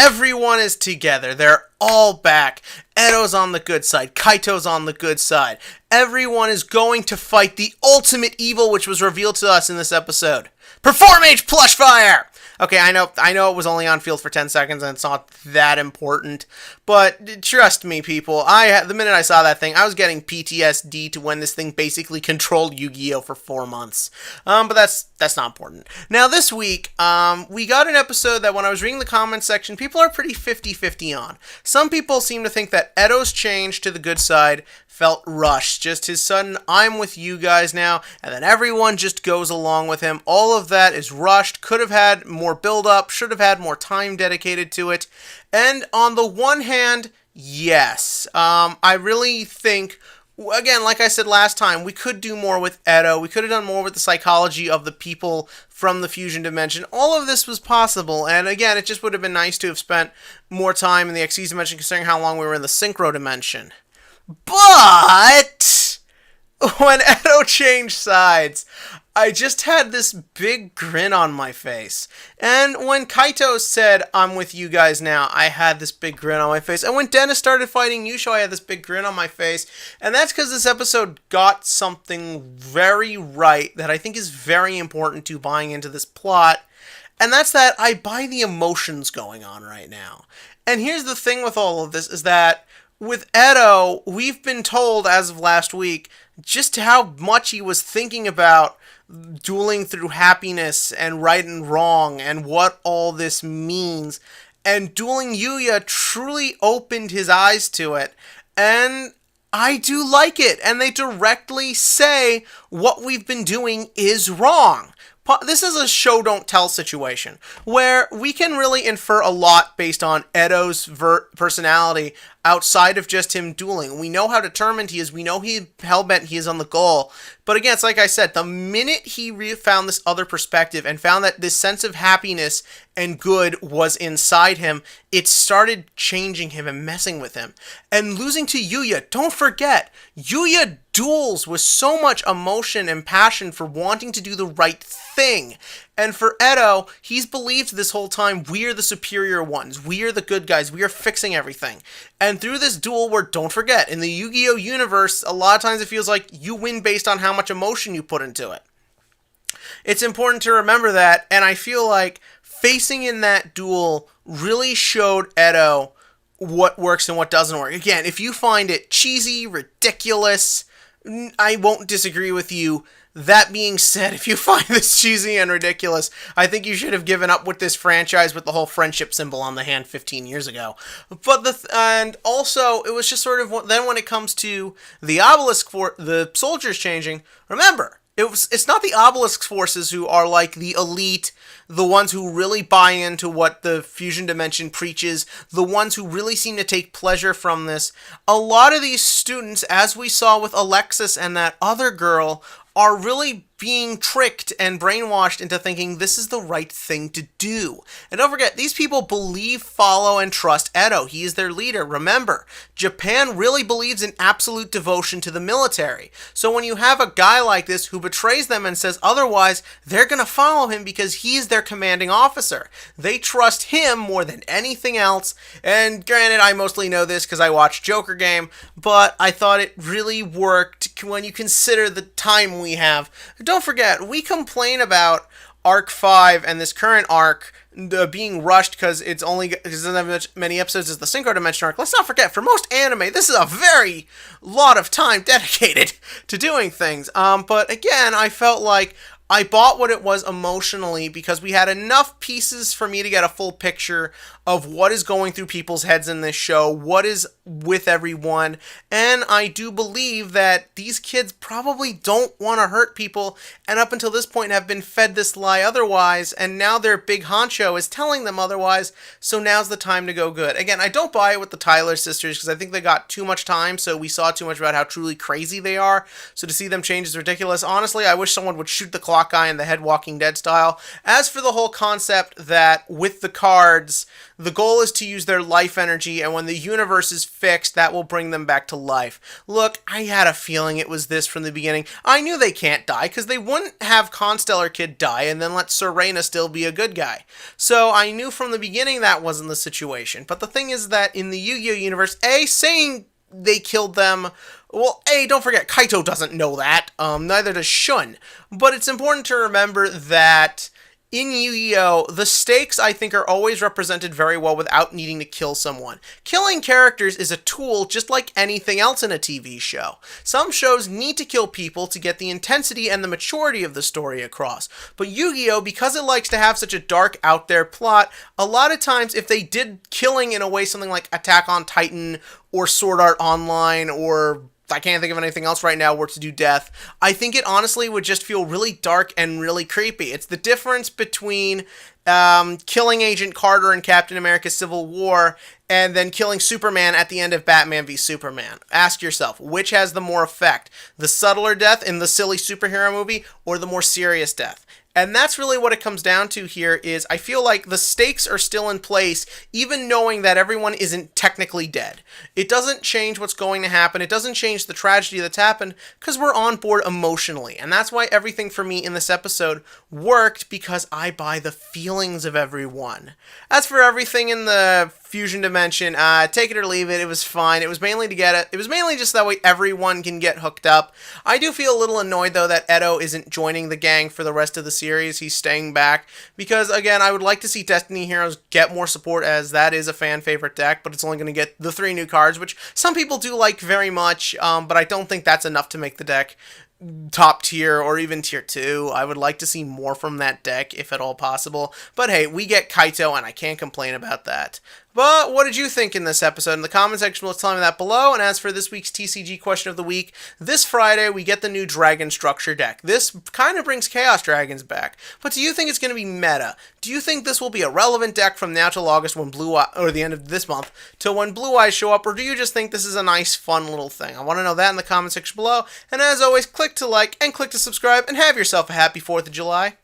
Everyone is together. They're all back. Edo's on the good side. Kaito's on the good side. Everyone is going to fight the ultimate evil, which was revealed to us in this episode. Perform H plush fire! Okay, I know it was only on field for 10 seconds and it's not that important, but trust me, people, the minute I saw that thing, I was getting PTSD to when this thing basically controlled Yu-Gi-Oh! For 4 months. But that's not important. Now, this week, we got an episode that when I was reading the comments section, people are pretty 50-50 on. Some people seem to think that Edo's change to the good side felt rushed. Just his sudden, I'm with you guys now, and then everyone just goes along with him. All of that is rushed, could have had more build-up, should have had more time dedicated to it. And on the one hand, yes. I really think, again, like I said last time, we could do more with Edo. We could have done more with the psychology of the people from the fusion dimension. All of this was possible, and again, it just would have been nice to have spent more time in the Xyz dimension considering how long we were in the synchro dimension. But when Edo changed sides, I just had this big grin on my face. And when Kaito said, I'm with you guys now, I had this big grin on my face. And when Dennis started fighting Yugioh, I had this big grin on my face. And that's because this episode got something very right that I think is very important to buying into this plot. And that's that I buy the emotions going on right now. And here's the thing with all of this is that with Edo, we've been told as of last week just how much he was thinking about dueling through happiness and right and wrong and what all this means. And dueling Yuya truly opened his eyes to it. And I do like it. And they directly say what we've been doing is wrong. This is a show don't tell situation where we can really infer a lot based on Edo's personality outside of just him dueling. We know how determined he is. We know he hellbent he is on the goal. But again, it's like I said, the minute he found this other perspective and found that this sense of happiness and good was inside him, it started changing him and messing with him. And losing to Yuya, don't forget, Yuya duels with so much emotion and passion for wanting to do the right thing. And for Edo, he's believed this whole time, we're the superior ones, we're the good guys, we are fixing everything. And through this duel where, don't forget, in the Yu-Gi-Oh! Universe, a lot of times it feels like you win based on how much emotion you put into it. It's important to remember that, and I feel like facing in that duel really showed Edo what works and what doesn't work. Again, if you find it cheesy, ridiculous, I won't disagree with you. That being said, if you find this cheesy and ridiculous, I think you should have given up with this franchise with the whole friendship symbol on the hand 15 years ago. But and also, it was just sort of, then when it comes to the obelisk for the soldiers changing, remember, it's not the obelisk forces who are like the elite, the ones who really buy into what the fusion dimension preaches, the ones who really seem to take pleasure from this. A lot of these students, as we saw with Alexis and that other girl, are really being tricked and brainwashed into thinking this is the right thing to do. And don't forget, these people believe, follow, and trust Edo. He is their leader. Remember, Japan really believes in absolute devotion to the military. So when you have a guy like this who betrays them and says otherwise, they're going to follow him because he's their commanding officer. They trust him more than anything else. And granted, I mostly know this because I watched Joker Game, but I thought it really worked when you consider the time we have. Don't forget, we complain about Arc 5 and this current arc being rushed because it doesn't have many episodes as the Synchro Dimension arc. Let's not forget, for most anime, this is a very lot of time dedicated to doing things. But again, I felt like I bought what it was emotionally because we had enough pieces for me to get a full picture of what is going through people's heads in this show, what is with everyone, and I do believe that these kids probably don't want to hurt people, and up until this point have been fed this lie otherwise, and now their big honcho is telling them otherwise, so now's the time to go good. Again, I don't buy it with the Tyler sisters because I think they got too much time, so we saw too much about how truly crazy they are, so to see them change is ridiculous. Honestly, I wish someone would shoot the clock Hawkeye and the Head Walking Dead style. As for the whole concept that with the cards, the goal is to use their life energy, and when the universe is fixed, that will bring them back to life. Look, I had a feeling it was this from the beginning. I knew they can't die, because they wouldn't have Constellar Kid die and then let Serena still be a good guy. So I knew from the beginning that wasn't the situation. But the thing is that in the Yu-Gi-Oh universe, saying they killed them, well, don't forget, Kaito doesn't know that, neither does Shun. But it's important to remember that in Yu-Gi-Oh, the stakes, I think, are always represented very well without needing to kill someone. Killing characters is a tool just like anything else in a TV show. Some shows need to kill people to get the intensity and the maturity of the story across. But Yu-Gi-Oh, because it likes to have such a dark, out there plot, a lot of times if they did killing in a way something like Attack on Titan or Sword Art Online or I can't think of anything else right now were to do death, I think it honestly would just feel really dark and really creepy. It's the difference between killing Agent Carter in Captain America Civil War and then killing Superman at the end of Batman v Superman. Ask yourself, which has the more effect? The subtler death in the silly superhero movie or the more serious death? And that's really what it comes down to here is I feel like the stakes are still in place, even knowing that everyone isn't technically dead. It doesn't change what's going to happen. It doesn't change the tragedy that's happened because we're on board emotionally. And that's why everything for me in this episode worked, because I buy the feelings of everyone. As for everything in the fusion dimension, take it or leave it. It was fine. It was mainly to get it. It was mainly just that way everyone can get hooked up. I do feel a little annoyed though that Edo isn't joining the gang for the rest of the series. He's staying back because again, I would like to see Destiny Heroes get more support, as that is a fan favorite deck, but it's only going to get the 3 new cards, which some people do like very much, but I don't think that's enough to make the deck top tier or even tier 2. I would like to see more from that deck if at all possible. But hey, we get Kaito and I can't complain about that. But what did you think in this episode? In the comment section, let's tell me that below. And as for this week's TCG question of the week, this Friday we get the new Dragon Structure deck. This kind of brings Chaos Dragons back. But do you think it's going to be meta? Do you think this will be a relevant deck from now till August when or the end of this month till when Blue Eyes show up? Or do you just think this is a nice, fun little thing? I want to know that in the comment section below. And as always, click to like and click to subscribe and have yourself a happy 4th of July.